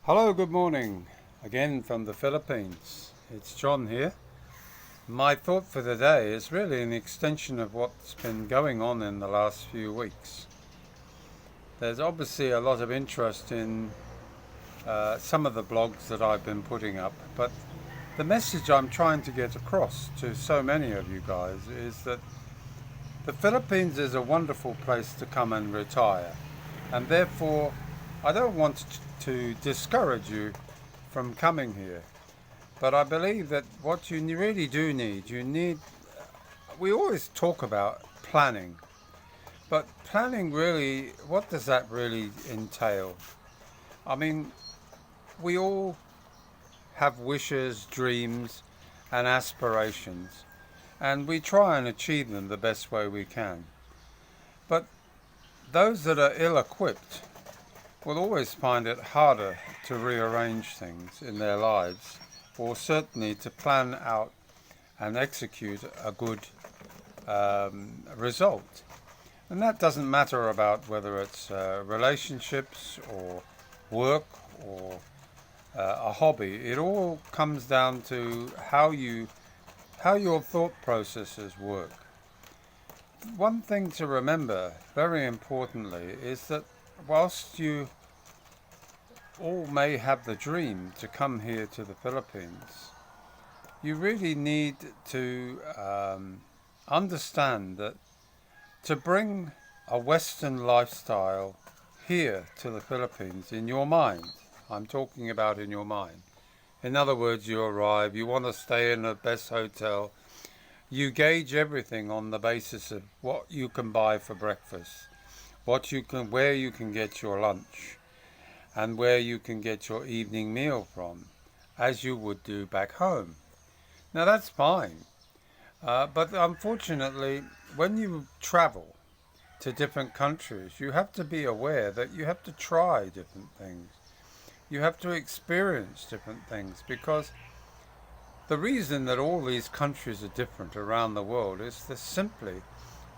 Hello, good morning. Again from the Philippines. It's John here. My thought for the day is really an extension of what's been going on in the last few weeks. There's obviously a lot of interest in some of the blogs that I've been putting up, but the message I'm trying to get across to so many of you guys is that the Philippines is a wonderful place to come and retire, and therefore I don't want to discourage you from coming here. But I believe that what you really do need, we always talk about planning, but planning really, what does that really entail? I mean, we all have wishes, dreams, and aspirations, and we try and achieve them the best way we can. But those that are ill equipped will always find it harder to rearrange things in their lives, or certainly to plan out and execute a good result. And that doesn't matter about whether it's relationships or work or a hobby. It all comes down to how your thought processes work. One thing to remember, very importantly, is that whilst you all may have the dream to come here to the Philippines, you really need to understand that to bring a Western lifestyle here to the Philippines in your mind, I'm talking about in your mind. In other words, you arrive, you want to stay in the best hotel, you gauge everything on the basis of what you can buy for breakfast, where you can get your lunch, and where you can get your evening meal from, as you would do back home. Now that's fine, but unfortunately, when you travel to different countries, you have to be aware that you have to try different things. You have to experience different things, because the reason that all these countries are different around the world is that simply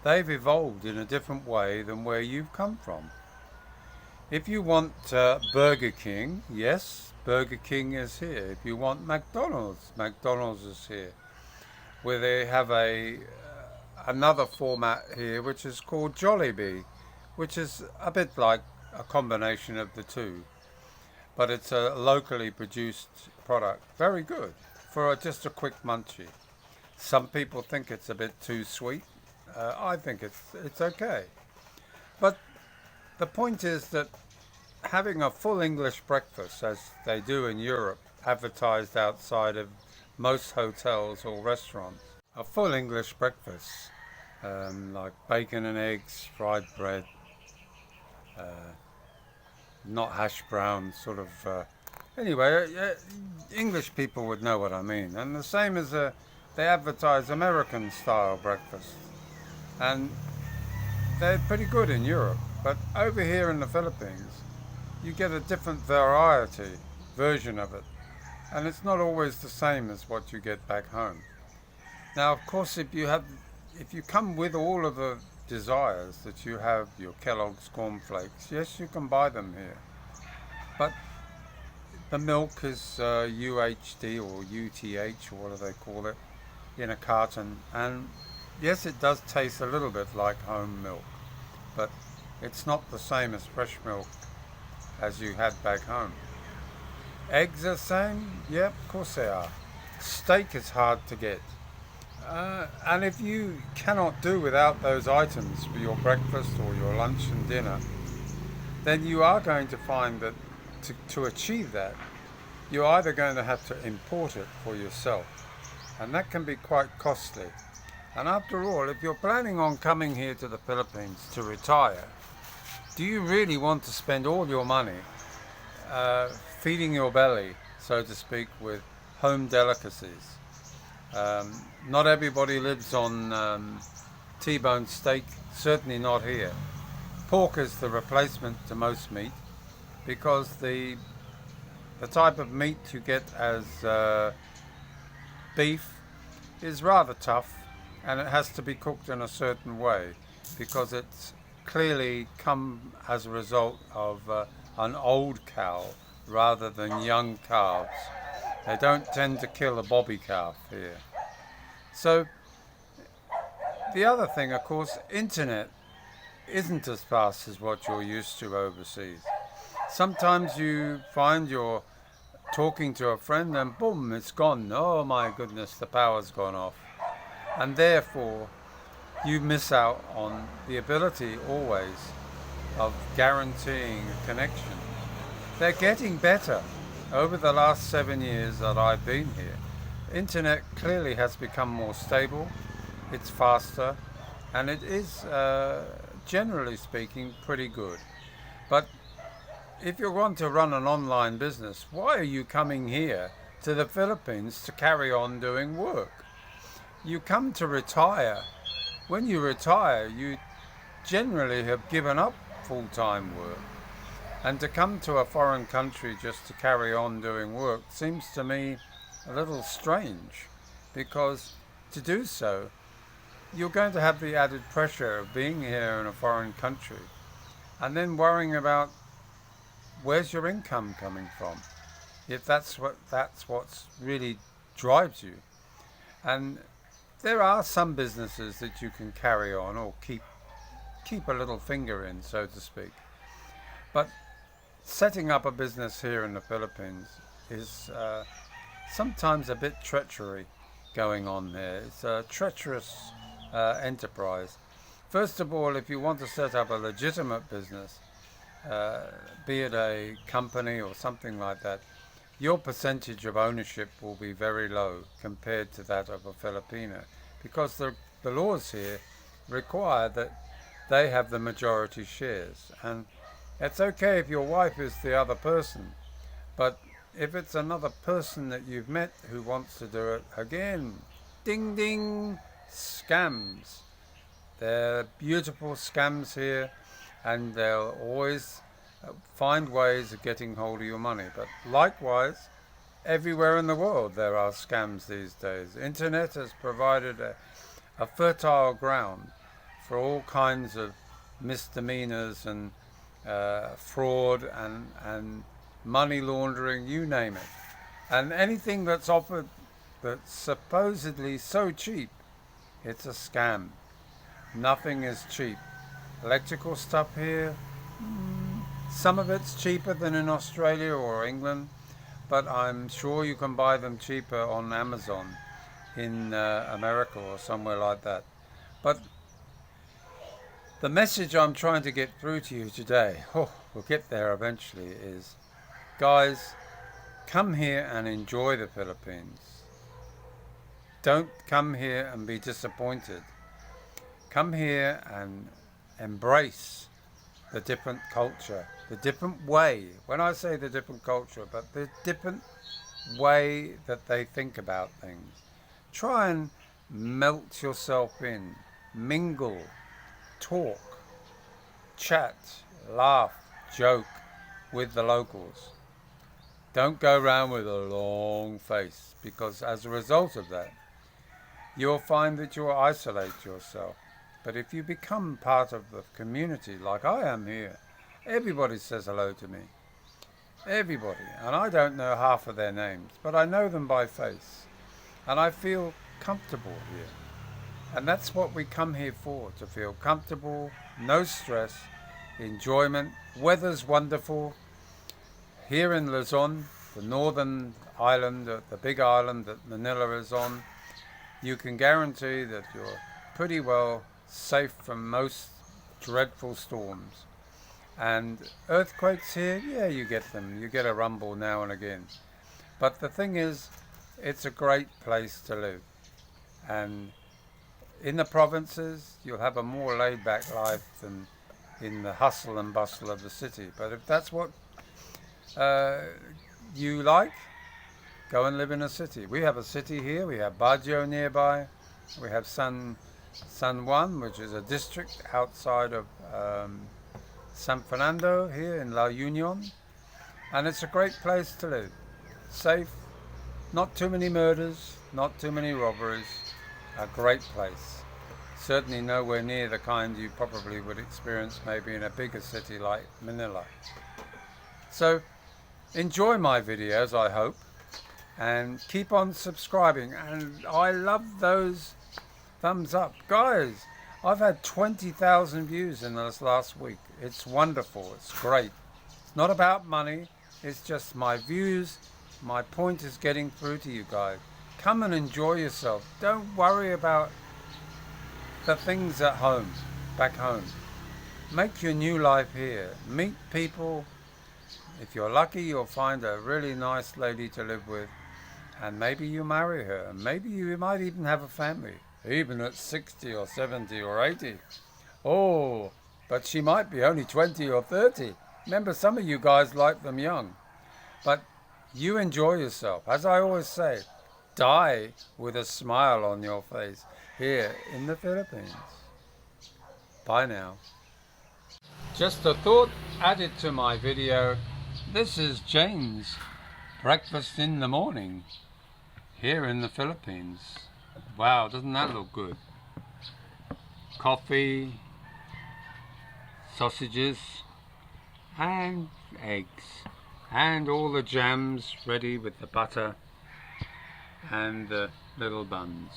they've evolved in a different way than where you've come from. If you want Burger King, yes, Burger King is here. If you want McDonald's, McDonald's is here. Where they have another format here which is called Jollibee, which is a bit like a combination of the two. But it's a locally produced product. Very good for just a quick munchie. Some people think it's a bit too sweet. I think it's okay. But the point is that having a full English breakfast, as they do in Europe, advertised outside of most hotels or restaurants, a full English breakfast, like bacon and eggs, fried bread, not hash browns, sort of. Anyway, English people would know what I mean. And the same as they advertise American style breakfast. And they're pretty good in Europe. But over here in the Philippines, you get a different version of it. And it's not always the same as what you get back home. Now, of course, if you come with all of the desires that you have, your Kellogg's cornflakes, yes, you can buy them here. But the milk is UHD or UTH, or what do they call it, in a carton. And yes, it does taste a little bit like home milk, but it's not the same as fresh milk as you had back home. Eggs are the same? Yeah, of course they are. Steak is hard to get. And if you cannot do without those items for your breakfast or your lunch and dinner, then you are going to find that to achieve that, you're either going to have to import it for yourself, and that can be quite costly. And after all, if you're planning on coming here to the Philippines to retire, do you really want to spend all your money feeding your belly, so to speak, with home delicacies? Not everybody lives on T-bone steak, certainly not here. Pork is the replacement to most meat, because the type of meat you get as beef is rather tough, and it has to be cooked in a certain way, because it's clearly come as a result of an old cow rather than young calves. They don't tend to kill a bobby calf here. So the other thing, of course, internet isn't as fast as what you're used to overseas. Sometimes you find you're talking to a friend and boom, it's gone. Oh my goodness, the power's gone off. And therefore, you miss out on the ability always of guaranteeing a connection. They're getting better. Over the last 7 years that I've been here, internet clearly has become more stable, it's faster, and it is, generally speaking, pretty good. But if you want to run an online business, why are you coming here to the Philippines to carry on doing work? You come to retire. When you retire, you generally have given up full-time work. And to come to a foreign country just to carry on doing work seems to me a little strange, because to do so, you're going to have the added pressure of being here in a foreign country and then worrying about where's your income coming from, if that's what's really drives you. And there are some businesses that you can carry on or keep a little finger in, so to speak. But setting up a business here in the Philippines is sometimes a bit treachery going on there. It's a treacherous enterprise. First of all, if you want to set up a legitimate business, be it a company or something like that, your percentage of ownership will be very low compared to that of a Filipino, because the laws here require that they have the majority shares. And it's okay if your wife is the other person, but if it's another person that you've met who wants to do it, again, ding ding, scams. They're beautiful scams here, and they'll always find ways of getting hold of your money. But likewise, everywhere in the world there are scams these days. Internet has provided a fertile ground for all kinds of misdemeanors and fraud and money laundering, you name it. And anything that's offered that's supposedly so cheap, it's a scam. Nothing is cheap. Electrical stuff here, some of it's cheaper than in Australia or England, but I'm sure you can buy them cheaper on Amazon in America or somewhere like that. But the message I'm trying to get through to you today, we'll get there eventually, is, guys, come here and enjoy the Philippines. Don't come here and be disappointed. Come here and embrace the different culture, the different way. When I say the different culture, but the different way that they think about things. Try and melt yourself in, mingle, talk, chat, laugh, joke with the locals. Don't go around with a long face, because as a result of that, you'll find that you'll isolate yourself. But if you become part of the community like I am here, everybody says hello to me. Everybody. And I don't know half of their names, but I know them by face. And I feel comfortable here. And that's what we come here for, to feel comfortable, no stress, enjoyment. Weather's wonderful. Here in Luzon, the northern island, the big island that Manila is on, you can guarantee that you're pretty well safe from most dreadful storms. And earthquakes here, yeah, you get them. You get a rumble now and again. But the thing is, it's a great place to live. And in the provinces, you'll have a more laid-back life than in the hustle and bustle of the city. But if that's what you like, go and live in a city. We have a city here. We have Baguio nearby. We have San Juan, which is a district outside of San Fernando here in La Union. And it's a great place to live. Safe, not too many murders, not too many robberies. A great place. Certainly nowhere near the kind you probably would experience maybe in a bigger city like Manila. So enjoy my videos, I hope, and keep on subscribing. And I love those thumbs up. Guys, I've had 20,000 views in this last week. It's wonderful. It's great. It's not about money. It's just my views. My point is getting through to you guys. Come and enjoy yourself. Don't worry about the things at home, back home. Make your new life here. Meet people. If you're lucky, you'll find a really nice lady to live with. And maybe you marry her. And maybe you might even have a family. Even at 60 or 70 or 80. Oh, but she might be only 20 or 30. Remember, some of you guys like them young. But you enjoy yourself. As I always say, die with a smile on your face here in the Philippines. Bye now. Just a thought added to my video. This is Jane's breakfast in the morning here in the Philippines. Wow, doesn't that look good? Coffee, sausages, and eggs, and all the jams ready with the butter and the little buns.